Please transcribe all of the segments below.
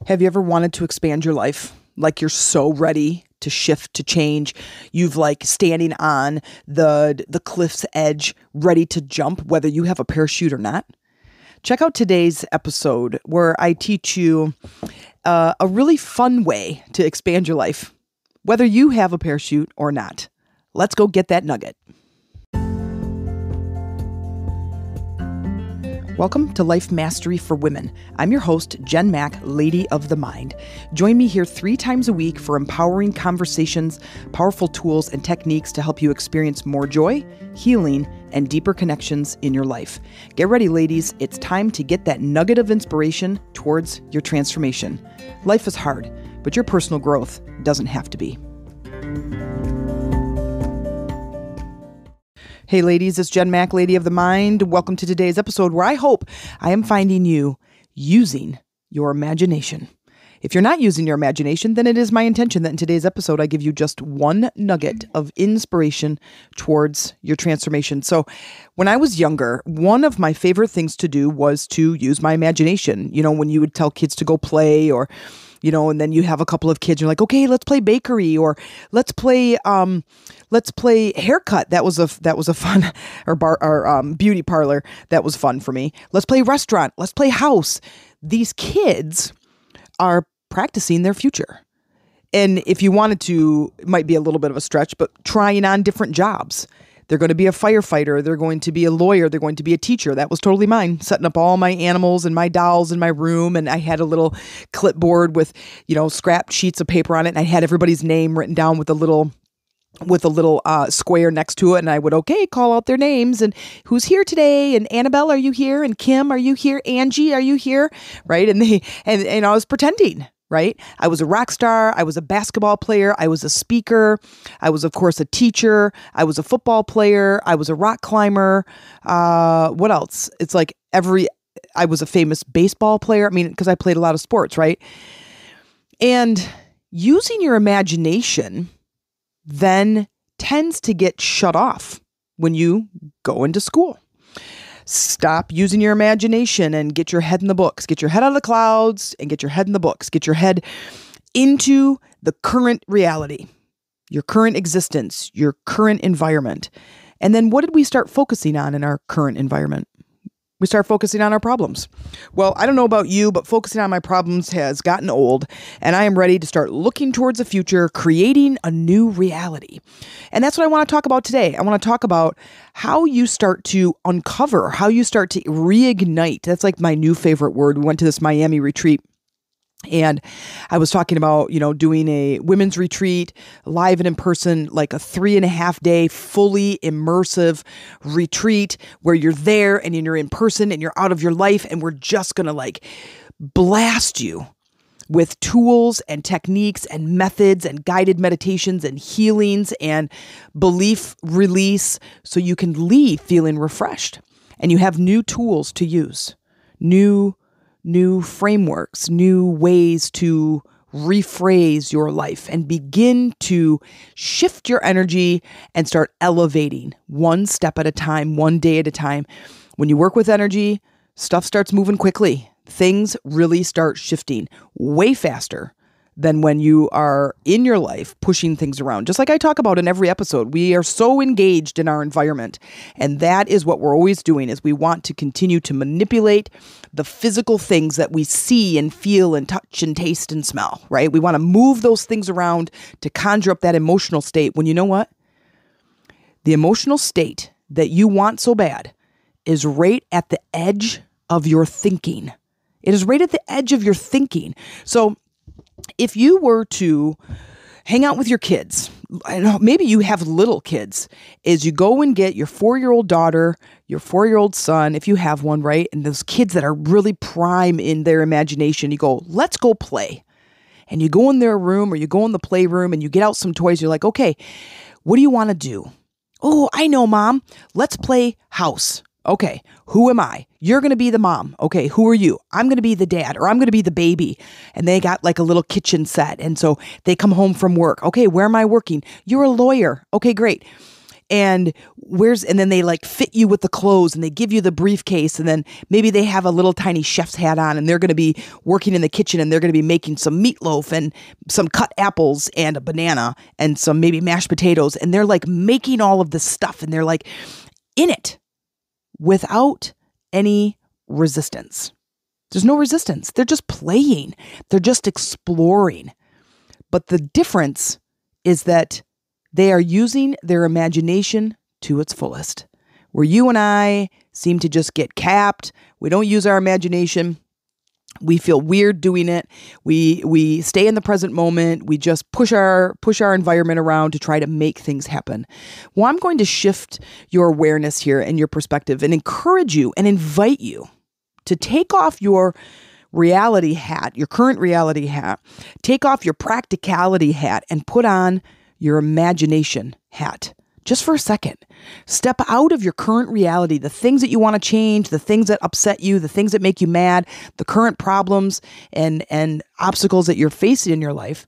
Have you ever wanted to expand your life? Like you're so ready to shift, to change. You've like standing on the cliff's edge, ready to jump, whether you have a parachute or not. Check out today's episode where I teach you a really fun way to expand your life, whether you have a parachute or not. Let's go get that nugget. Welcome to Life Mastery for Women. I'm your host, Jen Mack, Lady of the Mind. Join me here 3 times a week for empowering conversations, powerful tools, and techniques to help you experience more joy, healing, and deeper connections in your life. Get ready, ladies. It's time to get that nugget of inspiration towards your transformation. Life is hard, but your personal growth doesn't have to be. Hey ladies, it's Jen Mack, Lady of the Mind. Welcome to today's episode where I hope I am finding you using your imagination. If you're not using your imagination, then it is my intention that in today's episode, I give you just one nugget of inspiration towards your transformation. So when I was younger, one of my favorite things to do was to use my imagination. You know, when you would tell kids to go play or and then you have a couple of kids, you're like, okay, let's play bakery or let's play haircut. That was a fun or beauty parlor. That was fun for me. Let's play restaurant. Let's play house. These kids are practicing their future. And if you wanted to, it might be a little bit of a stretch, but trying on different jobs. They're going to be a firefighter. They're going to be a lawyer. They're going to be a teacher. That was totally mine, setting up all my animals and my dolls in my room. And I had a little clipboard with, scrapped sheets of paper on it. And I had everybody's name written down with a little square next to it. And I would, call out their names and who's here today? And Annabelle, are you here? And Kim, are you here? Angie, are you here? Right. And I was pretending. Right? I was a rock star. I was a basketball player. I was a speaker. I was, of course, a teacher. I was a football player. I was a rock climber. What else? It's like I was a famous baseball player. I mean, because I played a lot of sports, right? And using your imagination then tends to get shut off when you go into school. Stop using your imagination and get your head in the books. Get your head out of the clouds and get your head in the books. Get your head into the current reality, your current existence, your current environment. And then what did we start focusing on in our current environment? We start focusing on our problems. Well, I don't know about you, but focusing on my problems has gotten old, and I am ready to start looking towards the future, creating a new reality. And that's what I want to talk about today. I want to talk about how you start to uncover, how you start to reignite. That's like my new favorite word. We went to this Miami retreat. And I was talking about, doing a women's retreat live and in person, like a 3.5 day fully immersive retreat where you're there and you're in person and you're out of your life. And we're just going to blast you with tools and techniques and methods and guided meditations and healings and belief release so you can leave feeling refreshed and you have new tools to use, new frameworks, new ways to rephrase your life and begin to shift your energy and start elevating one step at a time, one day at a time. When you work with energy, stuff starts moving quickly. Things really start shifting way faster than when you are in your life pushing things around. Just like I talk about in every episode, we are so engaged in our environment. And that is what we're always doing is we want to continue to manipulate the physical things that we see and feel and touch and taste and smell, right? We want to move those things around to conjure up that emotional state when you know what? The emotional state that you want so bad is right at the edge of your thinking. It is right at the edge of your thinking. So if you were to hang out with your kids, maybe you have little kids, is you go and get your 4-year-old daughter, your 4-year-old son, if you have one, right? And those kids that are really prime in their imagination, you go, let's go play. And you go in their room or you go in the playroom and you get out some toys. You're like, okay, what do you want to do? Oh, I know, Mom. Let's play house. Okay, who am I? You're going to be the mom. Okay, who are you? I'm going to be the dad or I'm going to be the baby. And they got like a little kitchen set. And so they come home from work. Okay, where am I working? You're a lawyer. Okay, great. And then they like fit you with the clothes and they give you the briefcase, and then maybe they have a little tiny chef's hat on and they're going to be working in the kitchen and they're going to be making some meatloaf and some cut apples and a banana and some maybe mashed potatoes. And they're like making all of this stuff and they're like in it without any resistance. There's no resistance. They're just playing. They're just exploring. But the difference is that they are using their imagination to its fullest. Where you and I seem to just get capped. We don't use our imagination. We feel weird doing it. We stay in the present moment. We just push our environment around to try to make things happen. Well, I'm going to shift your awareness here and your perspective and encourage you and invite you to take off your reality hat, your current reality hat, take off your practicality hat and put on your imagination hat. Just for a second. Step out of your current reality, the things that you want to change, the things that upset you, the things that make you mad, the current problems and obstacles that you're facing in your life,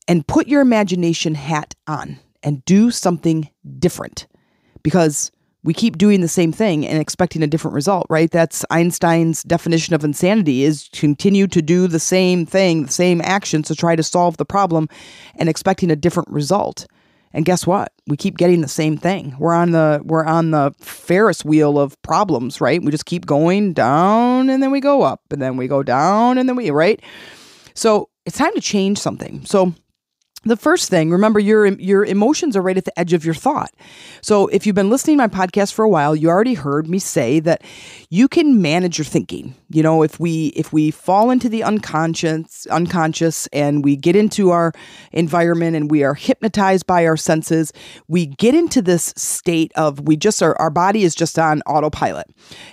and put your imagination hat on and do something different. Because we keep doing the same thing and expecting a different result, right? That's Einstein's definition of insanity, is continue to do the same thing, the same actions to try to solve the problem and expecting a different result. And guess what? We keep getting the same thing. We're on the Ferris wheel of problems, right? We just keep going down and then we go up and then we go down and then right? So it's time to change something. So the first thing, remember, your emotions are right at the edge of your thought. So if you've been listening to my podcast for a while, you already heard me say that you can manage your thinking. You know, if we fall into the unconscious and we get into our environment and we are hypnotized by our senses, we get into this state of our body is just on autopilot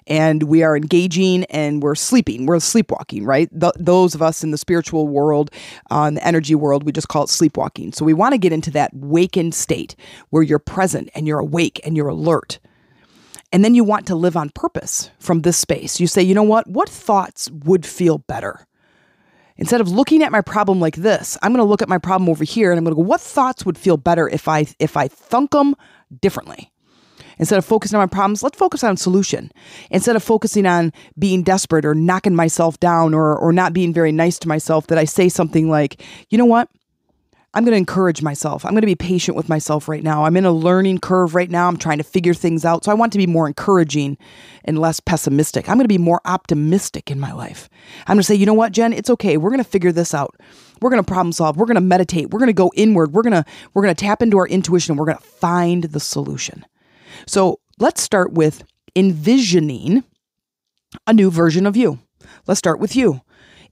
and we are engaging and we're sleeping. We're sleepwalking, right? Those of us in the spiritual world, in the energy world, we just call it sleepwalking. So we want to get into that wakened state where you're present and you're awake and you're alert. And then you want to live on purpose from this space. You say, you know what thoughts would feel better? Instead of looking at my problem like this, I'm going to look at my problem over here and I'm going to go, what thoughts would feel better if I thunk them differently? Instead of focusing on my problems, let's focus on solution. Instead of focusing on being desperate or knocking myself down or not being very nice to myself, that I say something like, you know what? I'm going to encourage myself. I'm going to be patient with myself right now. I'm in a learning curve right now. I'm trying to figure things out. So I want to be more encouraging and less pessimistic. I'm going to be more optimistic in my life. I'm going to say, you know what, Jen, it's okay. We're going to figure this out. We're going to problem solve. We're going to meditate. We're going to go inward. We're going to tap into our intuition. We're going to find the solution. So let's start with envisioning a new version of you. Let's start with you.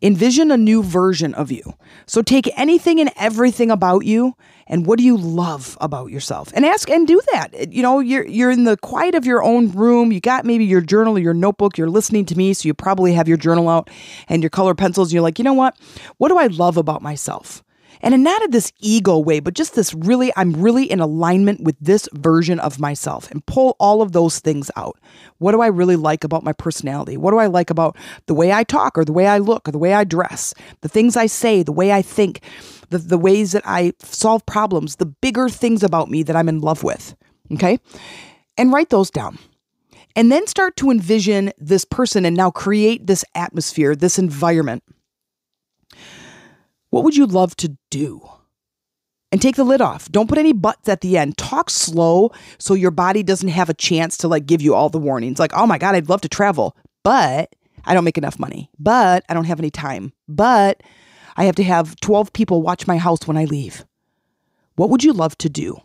Envision a new version of you. So take anything and everything about you and what do you love about yourself? And ask and do that. You know, you're in the quiet of your own room. You got maybe your journal, your notebook. You're listening to me, so you probably have your journal out and your color pencils. And you're like, you know what? What do I love about myself? And not in this ego way, but just this I'm really in alignment with this version of myself, and pull all of those things out. What do I really like about my personality? What do I like about the way I talk or the way I look or the way I dress, the things I say, the way I think, the ways that I solve problems, the bigger things about me that I'm in love with, okay? And write those down. And then start to envision this person and now create this atmosphere, this environment. What would you love to do? And take the lid off. Don't put any buts at the end. Talk slow so your body doesn't have a chance to like give you all the warnings. Like, oh my God, I'd love to travel, but I don't make enough money. But I don't have any time. But I have to have 12 people watch my house when I leave. What would you love to do?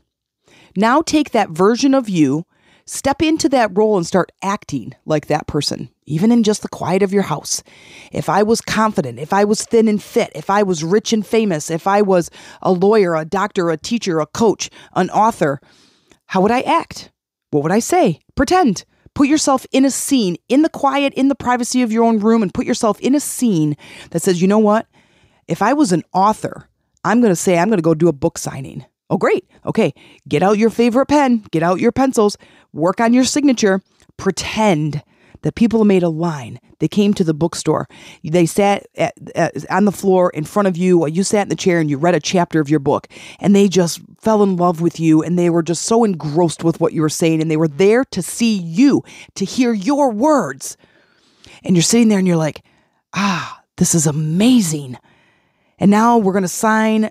Now take that version of you, step into that role and start acting like that person, even in just the quiet of your house. If I was confident, if I was thin and fit, if I was rich and famous, if I was a lawyer, a doctor, a teacher, a coach, an author, how would I act? What would I say? Pretend. Put yourself in a scene, in the quiet, in the privacy of your own room, and put yourself in a scene that says, you know what? If I was an author, I'm going to go do a book signing. Oh, great. Okay. Get out your favorite pen, get out your pencils, work on your signature, pretend that people made a line. They came to the bookstore. They sat on the floor in front of you, or you sat in the chair and you read a chapter of your book, and they just fell in love with you, and they were just so engrossed with what you were saying, and they were there to see you, to hear your words. And you're sitting there and you're like, this is amazing. And now we're going to sign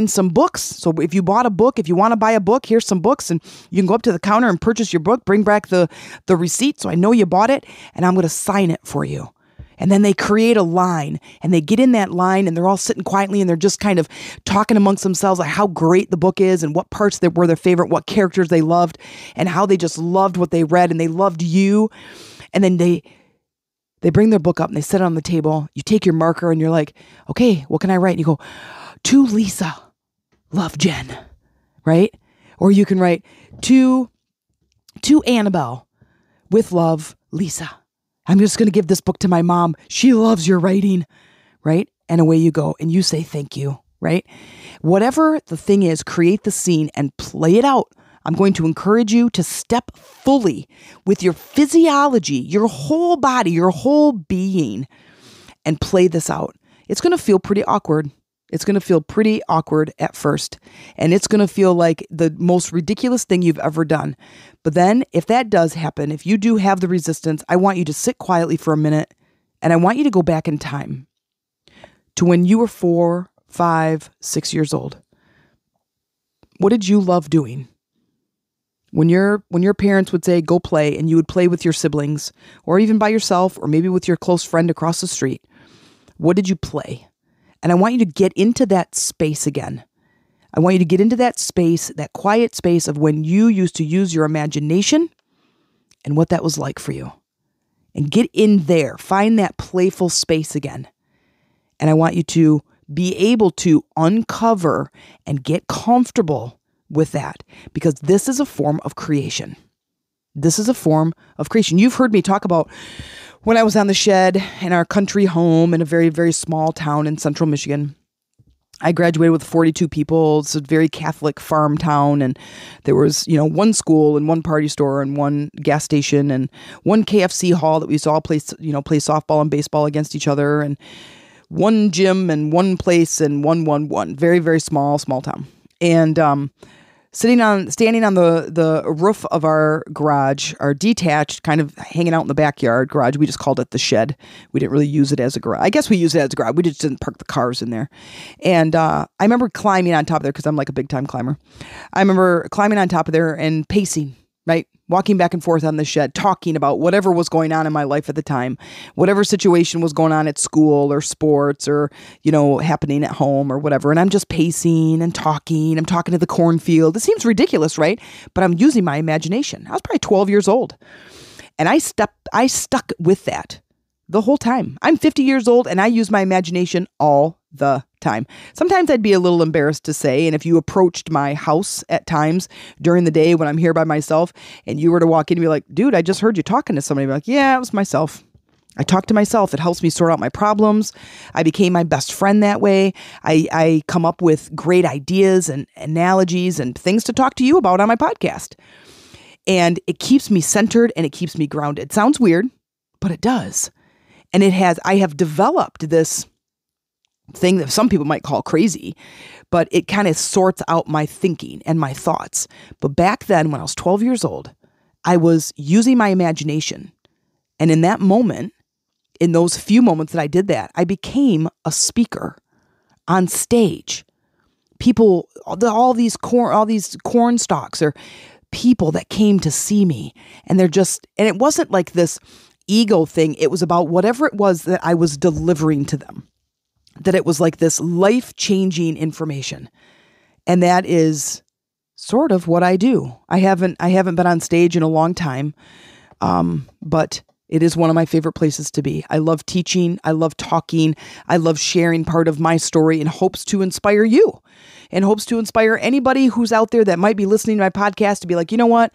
some books. So if you bought a book, if you want to buy a book, here's some books, and you can go up to the counter and purchase your book, bring back the receipt so I know you bought it, and I'm going to sign it for you. And then they create a line, and they get in that line, and they're all sitting quietly, and they're just kind of talking amongst themselves like how great the book is and what parts that were their favorite, what characters they loved, and how they just loved what they read, and they loved you. And then they bring their book up and they set it on the table. You take your marker and you're like, okay, what can I write? And you go, to Lisa, love Jen, right? Or you can write, to Annabelle, with love, Lisa. I'm just going to give this book to my mom. She loves your writing, right? And away you go. And you say thank you, right? Whatever the thing is, create the scene and play it out. I'm going to encourage you to step fully with your physiology, your whole body, your whole being, and play this out. It's going to feel pretty awkward. It's going to feel pretty awkward at first. And it's going to feel like the most ridiculous thing you've ever done. But then if that does happen, if you do have the resistance, I want you to sit quietly for a minute, and I want you to go back in time to when you were 4, 5, 6 years old. What did you love doing? When your parents would say, go play, and you would play with your siblings, or even by yourself, or maybe with your close friend across the street, what did you play? And I want you to get into that space again. I want you to get into that space, that quiet space of when you used to use your imagination and what that was like for you. And get in there. Find that playful space again. And I want you to be able to uncover and get comfortable with that, because this is a form of creation. This is a form of creation. You've heard me talk about when I was on the shed in our country home in a very, very small town in central Michigan. I graduated with 42 people. It's a very Catholic farm town, and there was, one school and one party store and one gas station and one KFC hall that we used to all play softball and baseball against each other, and one gym and one place and one. Very, very small town. And standing on the roof of our garage, our detached, kind of hanging out in the backyard garage. We just called it the shed. We didn't really use it as a garage. I guess we used it as a garage. We just didn't park the cars in there. And I remember climbing on top of there, because I'm like a big time climber. I remember climbing on top of there and pacing, right? Walking back and forth on the shed, talking about whatever was going on in my life at the time, whatever situation was going on at school or sports or, happening at home or whatever. And I'm just pacing and talking. I'm talking to the cornfield. It seems ridiculous, right? But I'm using my imagination. I was probably 12 years old. And I stuck with that the whole time. I'm 50 years old and I use my imagination all the time. Sometimes I'd be a little embarrassed to say, and if you approached my house at times during the day when I'm here by myself and you were to walk in and be like, dude, I just heard you talking to somebody. I'd be like, yeah, it was myself. I talk to myself. It helps me sort out my problems. I became my best friend that way. I come up with great ideas and analogies and things to talk to you about on my podcast. And it keeps me centered and it keeps me grounded. It sounds weird, but it does. And I have developed this thing that some people might call crazy, but it kind of sorts out my thinking and my thoughts. But back then, when I was 12 years old, I was using my imagination. And in that moment, in those few moments that I did that, I became a speaker on stage. People, all these corn stalks or people that came to see me, and and it wasn't like this ego thing. It was about whatever it was that I was delivering to them. That it was like this life-changing information. And that is sort of what I do. I haven't been on stage in a long time, but it is one of my favorite places to be. I love teaching. I love talking. I love sharing part of my story in hopes to inspire you, in hopes to inspire anybody who's out there that might be listening to my podcast to be like, you know what?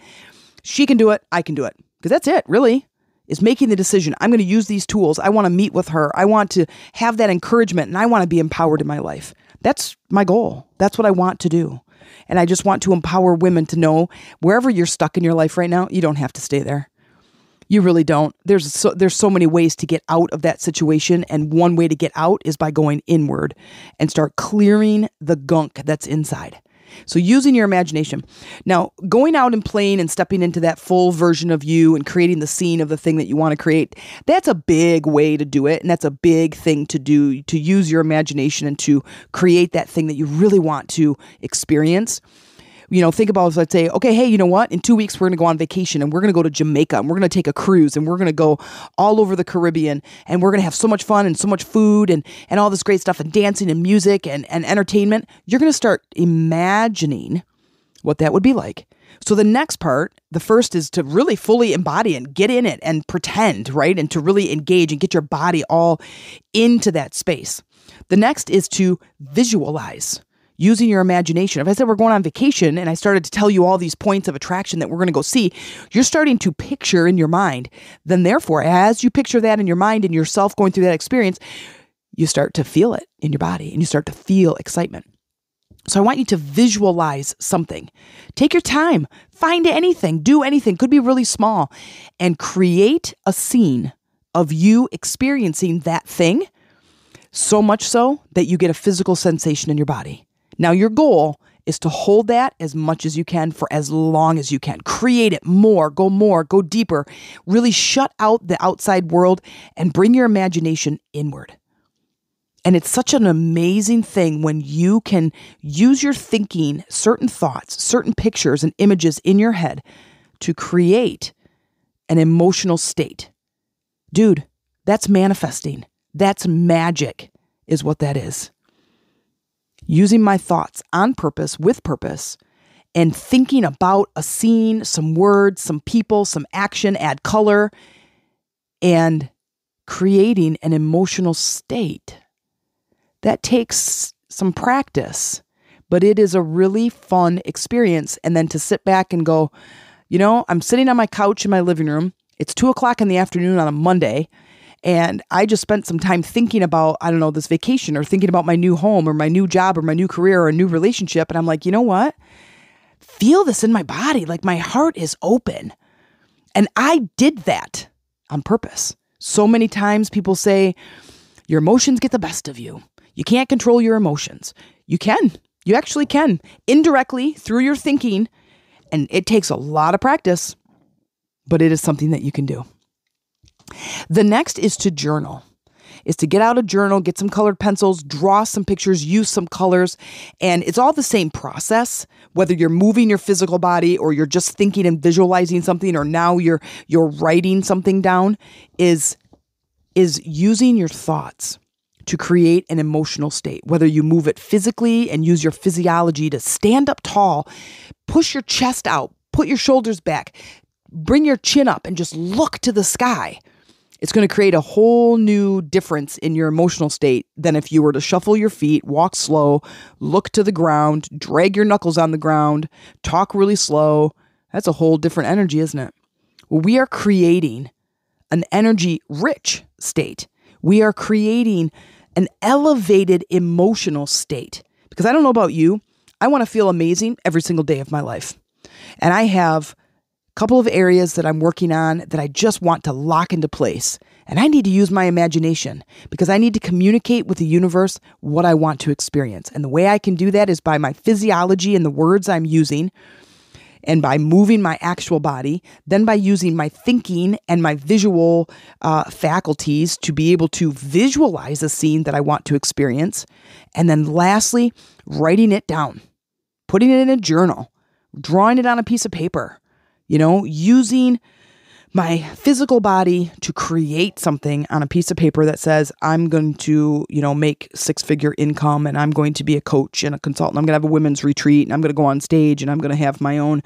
She can do it. I can do it. Because that's it, really. Is making the decision. I'm going to use these tools. I want to meet with her. I want to have that encouragement, and I want to be empowered in my life. That's my goal. That's what I want to do. And I just want to empower women to know wherever you're stuck in your life right now, you don't have to stay there. You really don't. There's so many ways to get out of that situation. And one way to get out is by going inward and start clearing the gunk that's inside. So using your imagination. Now, going out and playing and stepping into that full version of you and creating the scene of the thing that you want to create, that's a big way to do it. And that's a big thing to do, to use your imagination and to create that thing that you really want to experience. Think about, let's say, okay, hey, you know what? In 2 weeks, we're going to go on vacation and we're going to go to Jamaica and we're going to take a cruise and we're going to go all over the Caribbean and we're going to have so much fun and so much food and all this great stuff and dancing and music and entertainment. You're going to start imagining what that would be like. So the next part, the first is to really fully embody and get in it and pretend, right? And to really engage and get your body all into that space. The next is to visualize. Using your imagination. If I said we're going on vacation and I started to tell you all these points of attraction that we're going to go see, you're starting to picture in your mind. Then therefore, as you picture that in your mind and yourself going through that experience, you start to feel it in your body and you start to feel excitement. So I want you to visualize something. Take your time. Find anything. Do anything. Could be really small. And create a scene of you experiencing that thing, so much so that you get a physical sensation in your body. Now, your goal is to hold that as much as you can for as long as you can. Create it more, go deeper. Really shut out the outside world and bring your imagination inward. And it's such an amazing thing when you can use your thinking, certain thoughts, certain pictures and images in your head to create an emotional state. Dude, that's manifesting. That's magic, is what that is. Using my thoughts on purpose, with purpose, and thinking about a scene, some words, some people, some action, add color, and creating an emotional state. That takes some practice, but it is a really fun experience. And then to sit back and go, I'm sitting on my couch in my living room. It's 2:00 in the afternoon on a Monday. And I just spent some time thinking about, this vacation or thinking about my new home or my new job or my new career or a new relationship. And I'm like, you know what? Feel this in my body. Like my heart is open. And I did that on purpose. So many times people say, your emotions get the best of you. You can't control your emotions. You can. You actually can. Indirectly through your thinking. And it takes a lot of practice, but it is something that you can do. The next is to journal, is to get out a journal, get some colored pencils, draw some pictures, use some colors. And it's all the same process, whether you're moving your physical body or you're just thinking and visualizing something, or now you're writing something down, is using your thoughts to create an emotional state, whether you move it physically and use your physiology to stand up tall, push your chest out, put your shoulders back, bring your chin up and just look to the sky. It's going to create a whole new difference in your emotional state than if you were to shuffle your feet, walk slow, look to the ground, drag your knuckles on the ground, talk really slow. That's a whole different energy, isn't it? Well, we are creating an energy-rich state. We are creating an elevated emotional state. Because I don't know about you, I want to feel amazing every single day of my life. And I have couple of areas that I'm working on that I just want to lock into place. And I need to use my imagination because I need to communicate with the universe what I want to experience. And the way I can do that is by my physiology and the words I'm using, and by moving my actual body, then by using my thinking and my visual faculties to be able to visualize a scene that I want to experience. And then lastly, writing it down, putting it in a journal, drawing it on a piece of paper. Using my physical body to create something on a piece of paper that says, I'm going to, make 6-figure income, and I'm going to be a coach and a consultant. I'm going to have a women's retreat, and I'm going to go on stage, and I'm going to have my own,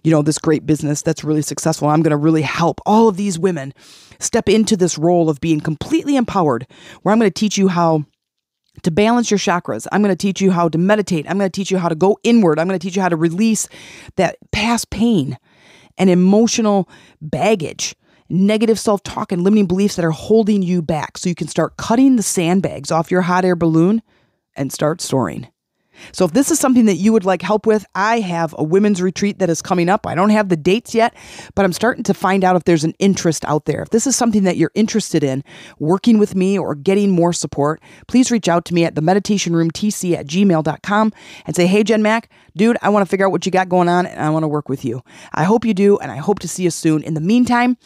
this great business that's really successful. I'm going to really help all of these women step into this role of being completely empowered, where I'm going to teach you how to balance your chakras. I'm going to teach you how to meditate. I'm going to teach you how to go inward. I'm going to teach you how to release that past pain and emotional baggage, negative self-talk and limiting beliefs that are holding you back, so you can start cutting the sandbags off your hot air balloon and start soaring. So if this is something that you would like help with, I have a women's retreat that is coming up. I don't have the dates yet, but I'm starting to find out if there's an interest out there. If this is something that you're interested in, working with me or getting more support, please reach out to me at themeditationroomtc@gmail.com and say, hey, Jen Mac, dude, I want to figure out what you got going on and I want to work with you. I hope you do, and I hope to see you soon. In the meantime,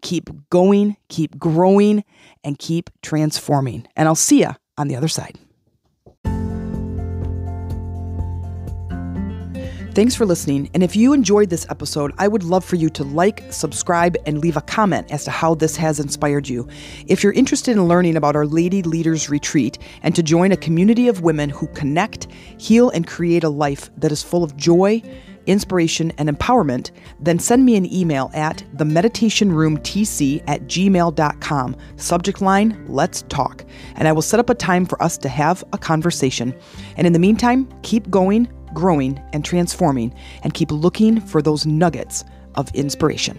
keep going, keep growing, and keep transforming. And I'll see you on the other side. Thanks for listening, and if you enjoyed this episode, I would love for you to like, subscribe, and leave a comment as to how this has inspired you. If you're interested in learning about our Lady Leaders Retreat and to join a community of women who connect, heal, and create a life that is full of joy, inspiration, and empowerment, then send me an email at themeditationroomtc@gmail.com. Subject line, let's talk. And I will set up a time for us to have a conversation. And in the meantime, keep going, growing, and transforming, and keep looking for those nuggets of inspiration.